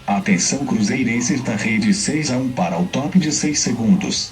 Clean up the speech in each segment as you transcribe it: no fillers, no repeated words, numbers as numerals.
Atenção cruzeirenses da rede 6-1 para o top de 6 segundos.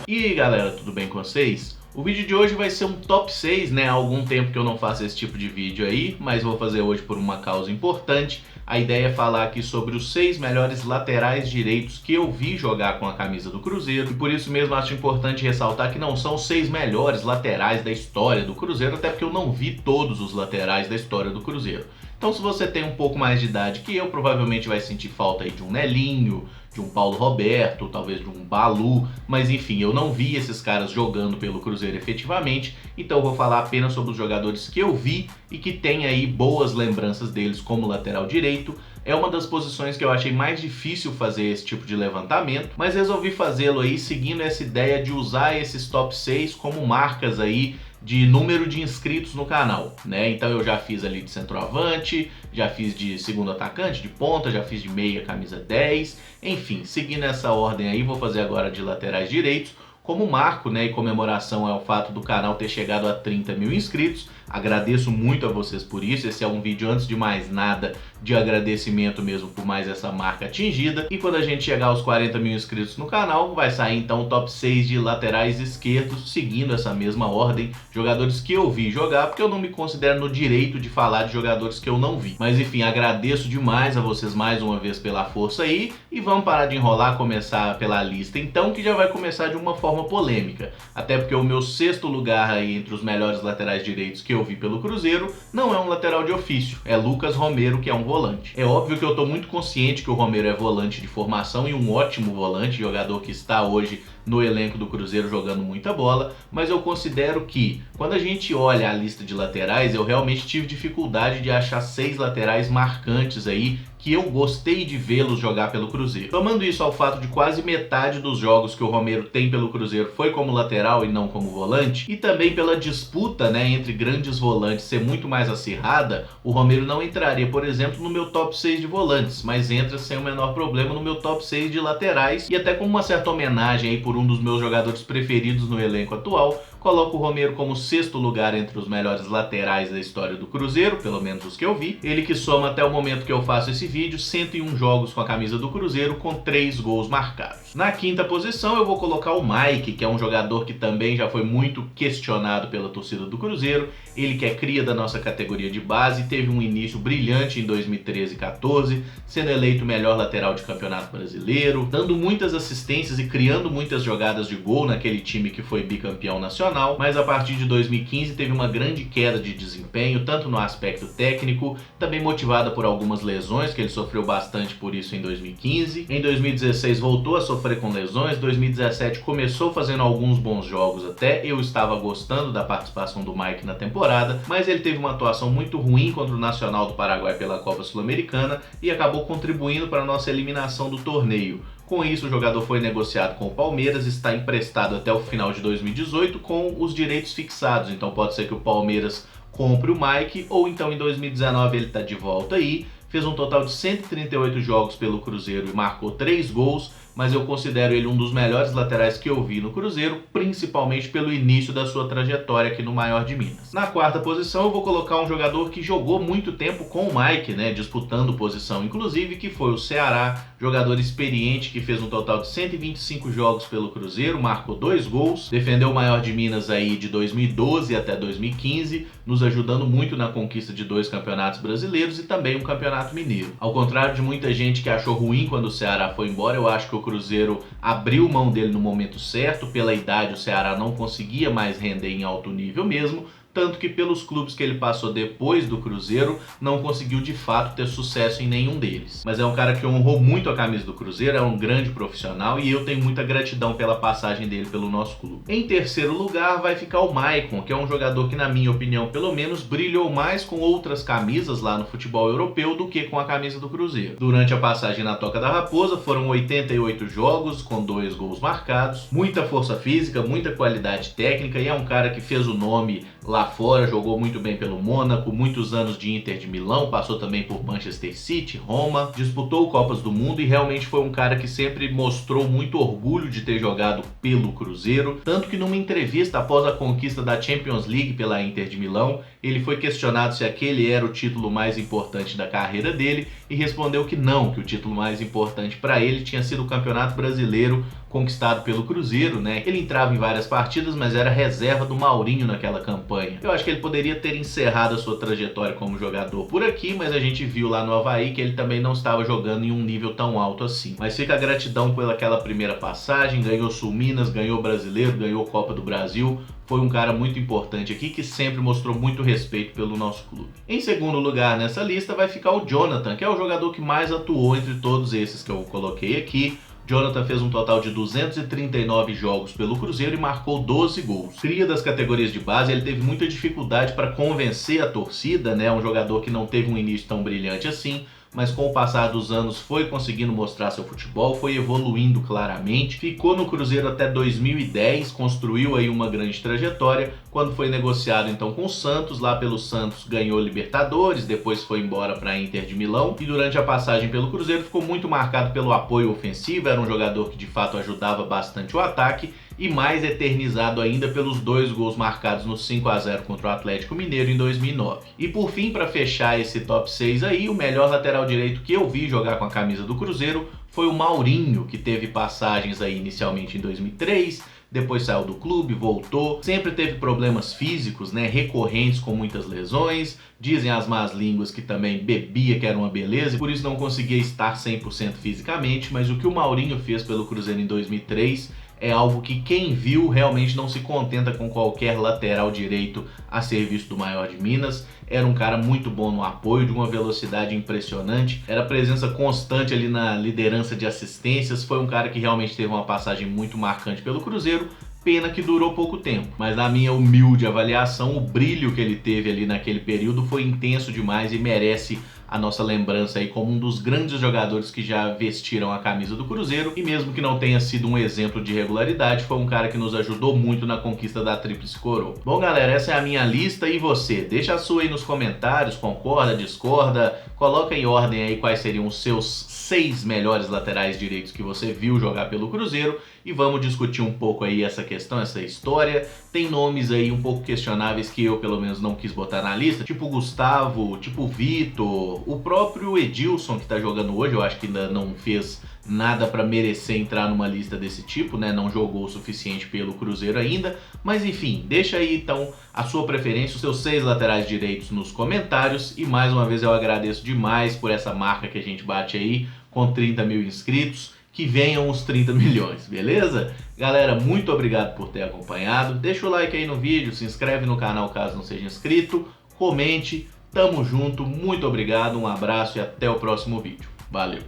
E aí galera, tudo bem com vocês? O vídeo de hoje vai ser um top 6, né? Há algum tempo que eu não faço esse tipo de vídeo aí, mas vou fazer hoje por uma causa importante. A ideia é falar aqui sobre os 6 melhores laterais direitos que eu vi jogar com a camisa do Cruzeiro. E por isso mesmo acho importante ressaltar que não são os 6 melhores laterais da história do Cruzeiro, até porque eu não vi todos os laterais da história do Cruzeiro. Então se você tem um pouco mais de idade que eu, provavelmente vai sentir falta aí de um Nelinho, de um Paulo Roberto, talvez de um Balu, mas enfim, eu não vi esses caras jogando pelo Cruzeiro efetivamente, então eu vou falar apenas sobre os jogadores que eu vi e que tem aí boas lembranças deles como lateral direito. É uma das posições que eu achei mais difícil fazer esse tipo de levantamento, mas resolvi fazê-lo aí seguindo essa ideia de usar esses top 6 como marcas aí de número de inscritos no canal, né? Então eu já fiz ali de centroavante, já fiz de segundo atacante, de ponta, já fiz de meia, camisa 10, enfim, seguindo essa ordem aí, vou fazer agora de laterais direitos, como marco, né, e comemoração ao fato do canal ter chegado a 30 mil inscritos. Agradeço muito a vocês por isso. Esse é um vídeo, antes de mais nada, de agradecimento mesmo por mais essa marca atingida. E quando a gente chegar aos 40 mil inscritos no canal, vai sair então o top 6 de laterais esquerdos, seguindo essa mesma ordem, jogadores que eu vi jogar, porque eu não me considero no direito de falar de jogadores que eu não vi. Mas enfim, agradeço demais a vocês mais uma vez pela força aí, e vamos parar de enrolar, começar pela lista então, que já vai começar de uma forma polêmica, até porque o meu 6º lugar aí entre os melhores laterais direitos que eu vi pelo Cruzeiro não é um lateral de ofício, é Lucas Romero, que é um volante. É óbvio que eu tô muito consciente que o Romero é volante de formação e um ótimo volante, jogador que está hoje no elenco do Cruzeiro jogando muita bola, mas eu considero que quando a gente olha a lista de laterais, eu realmente tive dificuldade de achar 6 laterais marcantes aí que eu gostei de vê-los jogar pelo Cruzeiro. Tomando isso ao fato de quase metade dos jogos que o Romero tem pelo Cruzeiro foi como lateral e não como volante, e também pela disputa, né, entre grandes volantes ser muito mais acirrada, o Romero não entraria, por exemplo, no meu top 6 de volantes, mas entra sem o menor problema no meu top 6 de laterais, e até com uma certa homenagem aí por um dos meus jogadores preferidos no elenco atual, coloco o Romero como 6º lugar entre os melhores laterais da história do Cruzeiro, pelo menos os que eu vi. Ele que soma até o momento que eu faço esse vídeo 101 jogos com a camisa do Cruzeiro, com 3 gols marcados. Na 5ª posição eu vou colocar o Mike, que é um jogador que também já foi muito questionado pela torcida do Cruzeiro. Ele que é cria da nossa categoria de base, teve um início brilhante em 2013 e 14, sendo eleito o melhor lateral de campeonato brasileiro, dando muitas assistências e criando muitas jogadas de gol naquele time que foi bicampeão nacional, mas a partir de 2015 teve uma grande queda de desempenho, tanto no aspecto técnico, também motivada por algumas lesões, que ele sofreu bastante por isso em 2015. Em 2016 voltou a sofrer com lesões, 2017 começou fazendo alguns bons jogos até, eu estava gostando da participação do Mike na temporada, mas ele teve uma atuação muito ruim contra o Nacional do Paraguai pela Copa Sul-Americana e acabou contribuindo para a nossa eliminação do torneio. Com isso, o jogador foi negociado com o Palmeiras, está emprestado até o final de 2018 com os direitos fixados, então pode ser que o Palmeiras compre o Mike, ou então em 2019 ele está de volta aí, fez um total de 138 jogos pelo Cruzeiro e marcou 3 gols, mas eu considero ele um dos melhores laterais que eu vi no Cruzeiro, principalmente pelo início da sua trajetória aqui no maior de Minas. Na 4ª posição eu vou colocar um jogador que jogou muito tempo com o Mike, né, disputando posição inclusive, que foi o Ceará, jogador experiente que fez um total de 125 jogos pelo Cruzeiro, marcou 2 gols, defendeu o maior de Minas aí de 2012 até 2015, nos ajudando muito na conquista de 2 campeonatos brasileiros e também um campeonato mineiro. Ao contrário de muita gente que achou ruim quando o Ceará foi embora, eu acho que o Cruzeiro abriu mão dele no momento certo. Pela idade, o Ceará não conseguia mais render em alto nível mesmo, tanto que pelos clubes que ele passou depois do Cruzeiro, não conseguiu de fato ter sucesso em nenhum deles. Mas é um cara que honrou muito a camisa do Cruzeiro, é um grande profissional e eu tenho muita gratidão pela passagem dele pelo nosso clube. Em 3º lugar vai ficar o Maicon, que é um jogador que, na minha opinião, pelo menos brilhou mais com outras camisas lá no futebol europeu do que com a camisa do Cruzeiro. Durante a passagem na Toca da Raposa foram 88 jogos com 2 gols marcados, muita força física, muita qualidade técnica, e é um cara que fez o nome lá fora, jogou muito bem pelo Mônaco, muitos anos de Inter de Milão, passou também por Manchester City, Roma, disputou Copas do Mundo e realmente foi um cara que sempre mostrou muito orgulho de ter jogado pelo Cruzeiro, tanto que numa entrevista após a conquista da Champions League pela Inter de Milão, ele foi questionado se aquele era o título mais importante da carreira dele e respondeu que não, que o título mais importante para ele tinha sido o Campeonato Brasileiro conquistado pelo Cruzeiro, né? Ele entrava em várias partidas, mas era reserva do Maurinho naquela campanha. Eu acho que ele poderia ter encerrado a sua trajetória como jogador por aqui, mas a gente viu lá no Avaí que ele também não estava jogando em um nível tão alto assim. Mas fica a gratidão pelaquela primeira passagem, ganhou Sul Minas, ganhou Brasileiro, ganhou Copa do Brasil. Foi um cara muito importante aqui que sempre mostrou muito respeito pelo nosso clube. Em segundo lugar nessa lista vai ficar o Jonathan, que é o jogador que mais atuou entre todos esses que eu coloquei aqui. Jonathan fez um total de 239 jogos pelo Cruzeiro e marcou 12 gols. Cria das categorias de base, ele teve muita dificuldade para convencer a torcida, né? Um jogador que não teve um início tão brilhante assim, mas com o passar dos anos foi conseguindo mostrar seu futebol, foi evoluindo claramente, ficou no Cruzeiro até 2010, construiu aí uma grande trajetória, quando foi negociado então com o Santos, lá pelo Santos ganhou Libertadores, depois foi embora para a Inter de Milão, e durante a passagem pelo Cruzeiro ficou muito marcado pelo apoio ofensivo, era um jogador que de fato ajudava bastante o ataque, e mais eternizado ainda pelos 2 gols marcados no 5-0 contra o Atlético Mineiro em 2009. E por fim, para fechar esse top 6 aí, o melhor lateral direito que eu vi jogar com a camisa do Cruzeiro foi o Maurinho, que teve passagens aí inicialmente em 2003, depois saiu do clube, voltou, sempre teve problemas físicos, né, recorrentes com muitas lesões, dizem as más línguas que também bebia, que era uma beleza, e por isso não conseguia estar 100% fisicamente, mas o que o Maurinho fez pelo Cruzeiro em 2003 é algo que quem viu realmente não se contenta com qualquer lateral direito a serviço do maior de Minas. Era um cara muito bom no apoio, de uma velocidade impressionante, era presença constante ali na liderança de assistências, foi um cara que realmente teve uma passagem muito marcante pelo Cruzeiro. Pena que durou pouco tempo, mas na minha humilde avaliação, o brilho que ele teve ali naquele período foi intenso demais e merece a nossa lembrança aí como um dos grandes jogadores que já vestiram a camisa do Cruzeiro, e mesmo que não tenha sido um exemplo de regularidade, foi um cara que nos ajudou muito na conquista da Tríplice Coroa. Bom galera, essa é a minha lista, e você? Deixa a sua aí nos comentários, concorda, discorda, coloca em ordem aí quais seriam os seus 6 melhores laterais direitos que você viu jogar pelo Cruzeiro, e vamos discutir um pouco aí essa questão, essa história. Tem nomes aí um pouco questionáveis que eu pelo menos não quis botar na lista, tipo Gustavo, tipo Vitor, o próprio Edilson que tá jogando hoje, eu acho que ainda não fez nada para merecer entrar numa lista desse tipo, né? Não jogou o suficiente pelo Cruzeiro ainda, mas enfim, deixa aí então a sua preferência, os seus 6 laterais direitos nos comentários, e mais uma vez eu agradeço demais por essa marca que a gente bate aí com 30 mil inscritos, que venham os 30 milhões, beleza? Galera, muito obrigado por ter acompanhado, deixa o like aí no vídeo, se inscreve no canal caso não seja inscrito, comente, tamo junto, muito obrigado, um abraço e até o próximo vídeo. Valeu!